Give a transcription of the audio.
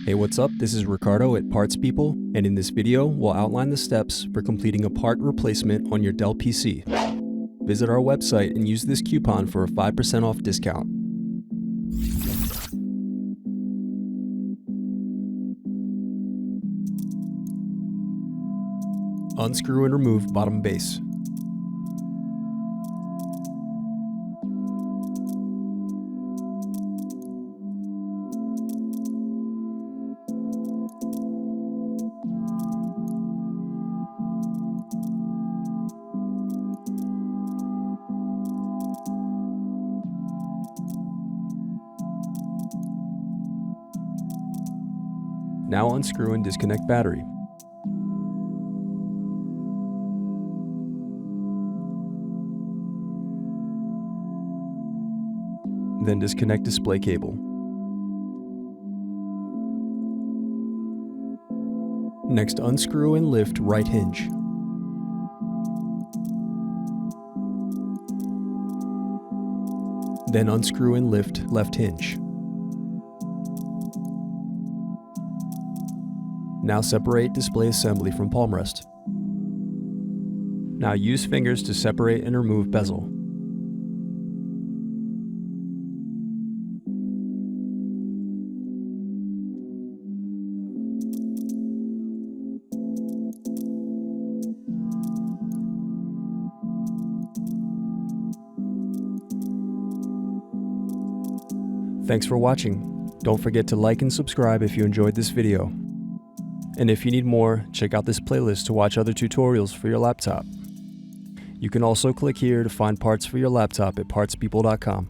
Hey, what's up? This is Ricardo at Parts People, and in this video, we'll outline the steps for completing a part replacement on your Dell PC. Visit our website and use this coupon for a 5% off discount. Unscrew and remove bottom base. Now unscrew and disconnect battery. Then disconnect display cable. Next, unscrew and lift right hinge. Then unscrew and lift left hinge. Now separate display assembly from palm rest. Now use fingers to separate and remove bezel. Thanks for watching. Don't forget to like and subscribe if you enjoyed this video. And if you need more, check out this playlist to watch other tutorials for your laptop. You can also click here to find parts for your laptop at partspeople.com.